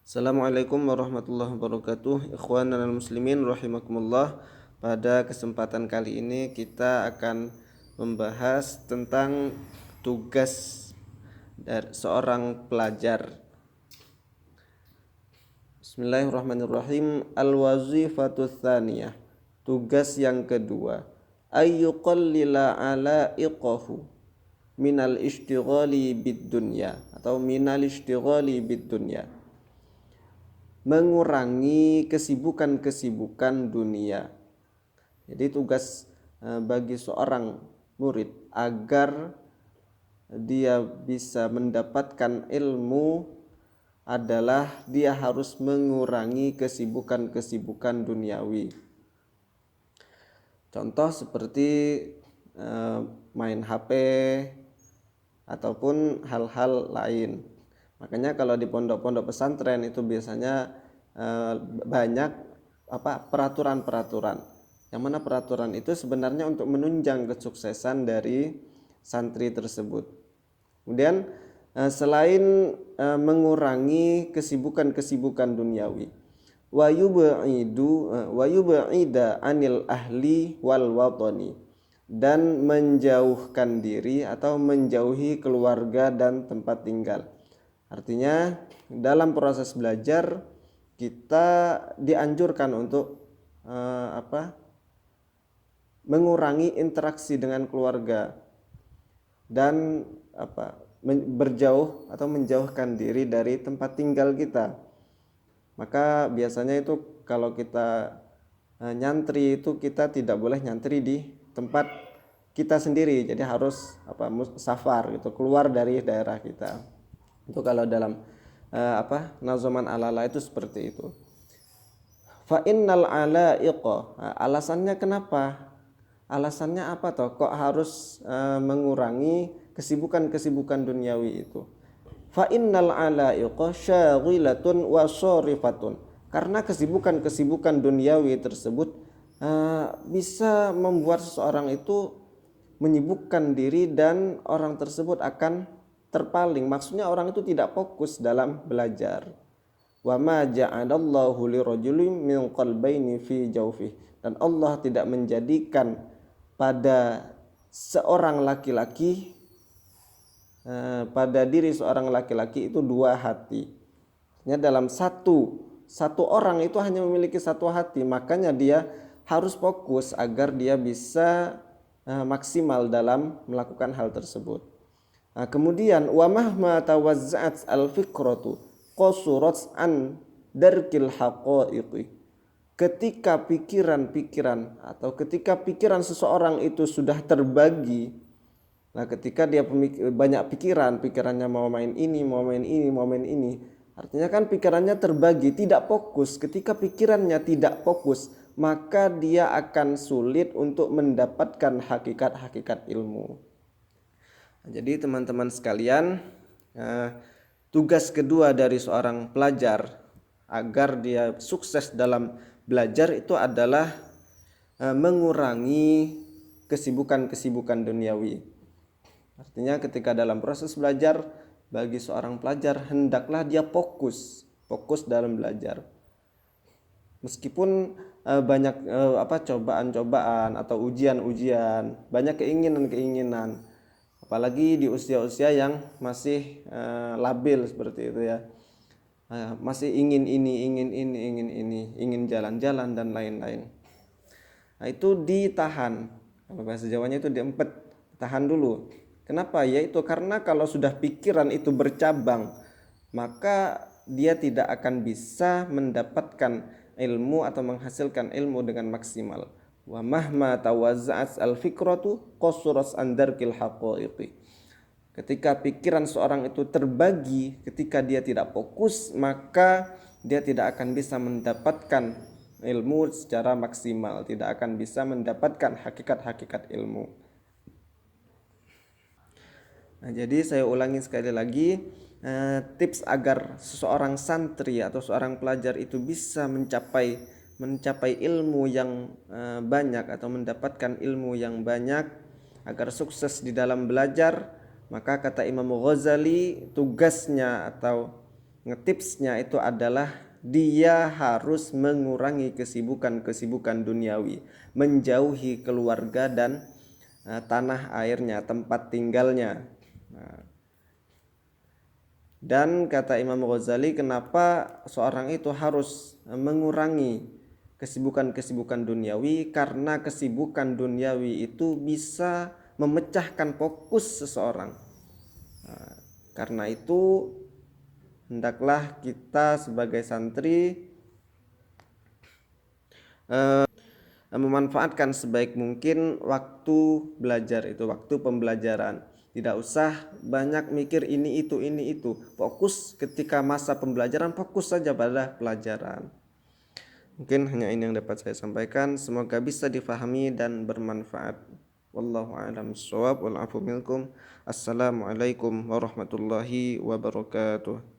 Assalamualaikum warahmatullahi wabarakatuh. Ikhwanan dan muslimin rahimakumullah. Pada kesempatan kali ini kita akan membahas tentang tugas dari seorang pelajar. Bismillahirrahmanirrahim. Al-wazifatu tsaniyah. Tugas yang kedua. Ayyuqallila ala'iqahu minal ishtighali bid dunya atau minal ishtighali bid dunya, mengurangi kesibukan-kesibukan dunia. Jadi tugas bagi seorang murid agar dia bisa mendapatkan ilmu adalah dia harus mengurangi kesibukan-kesibukan duniawi. Contoh seperti main HP ataupun hal-hal lain. Makanya kalau di pondok-pondok pesantren itu biasanya banyak peraturan-peraturan. Yang mana peraturan itu sebenarnya untuk menunjang kesuksesan dari santri tersebut. Kemudian selain mengurangi kesibukan-kesibukan duniawi, wa yub'ida anil ahli wal watani, dan menjauhkan diri atau menjauhi keluarga dan tempat tinggal. Artinya dalam proses belajar kita dianjurkan untuk mengurangi interaksi dengan keluarga dan berjauh atau menjauhkan diri dari tempat tinggal kita. Maka biasanya itu kalau kita nyantri itu kita tidak boleh nyantri di tempat kita sendiri, jadi harus safar gitu, keluar dari daerah kita. Itu kalau dalam nazoman alala itu seperti itu. Fa innal alaiqa, alasannya kenapa? Alasannya apa toh kok harus mengurangi kesibukan-kesibukan duniawi itu? Fa innal alaiqa syaghilatun wa sharifatun. Karena kesibukan-kesibukan duniawi tersebut bisa membuat seseorang itu menyibukkan diri dan orang tersebut akan terpaling. Maksudnya orang itu tidak fokus dalam belajar. Wa ma ja'alallahu lirajulin min qalbayni fi jawfih. Dan Allah tidak menjadikan pada seorang laki-laki pada diri seorang laki-laki itu dua hati. Dalam satu orang itu hanya memiliki satu hati, makanya dia harus fokus agar dia bisa maksimal dalam melakukan hal tersebut. Kemudian wa mahma tawazza'at al-fikratu qasurat an darkil haqa'iqi. Ketika pikiran-pikiran atau ketika pikiran seseorang itu sudah terbagi, nah ketika dia banyak pikirannya mau main ini, mau main ini, mau main ini, artinya kan pikirannya terbagi, tidak fokus. Ketika pikirannya tidak fokus, maka dia akan sulit untuk mendapatkan hakikat-hakikat ilmu. Jadi teman-teman sekalian, tugas kedua dari seorang pelajar agar dia sukses dalam belajar itu adalah mengurangi kesibukan-kesibukan duniawi. Artinya ketika dalam proses belajar, bagi seorang pelajar hendaklah dia fokus dalam belajar. Meskipun banyak cobaan-cobaan atau ujian-ujian, banyak keinginan-keinginan, apalagi di usia-usia yang masih labil seperti itu ya. Masih ingin ini, ingin jalan-jalan dan lain-lain. Nah, itu ditahan. Kalau bahasa Jawanya itu diempet, tahan dulu. Kenapa? Yaitu karena kalau sudah pikiran itu bercabang, maka dia tidak akan bisa mendapatkan ilmu atau menghasilkan ilmu dengan maksimal. Wa mahma tawazza'at al-fikratu qasuras andarkil haqa'iqi. Ketika pikiran seorang itu terbagi, ketika dia tidak fokus, maka dia tidak akan bisa mendapatkan ilmu secara maksimal, tidak akan bisa mendapatkan hakikat-hakikat ilmu. Nah, jadi saya ulangi sekali lagi, tips agar seseorang santri atau seorang pelajar itu bisa mencapai ilmu yang banyak atau mendapatkan ilmu yang banyak agar sukses di dalam belajar, maka kata Imam Ghazali tugasnya atau Ngetipsnya itu adalah dia harus mengurangi kesibukan-kesibukan duniawi, menjauhi keluarga dan tanah airnya, tempat tinggalnya. Dan kata Imam Ghazali, kenapa seorang itu harus mengurangi kesibukan-kesibukan duniawi? Karena kesibukan duniawi itu bisa memecahkan fokus seseorang. Karena itu hendaklah kita sebagai santri memanfaatkan sebaik mungkin waktu belajar itu, waktu pembelajaran. Tidak usah banyak mikir ini itu. Fokus ketika masa pembelajaran, fokus saja pada pelajaran. Mungkin hanya ini yang dapat saya sampaikan. Semoga bisa difahami dan bermanfaat. Wallahu a'lam bishawab wal afu minkum. Assalamualaikum warahmatullahi wabarakatuh.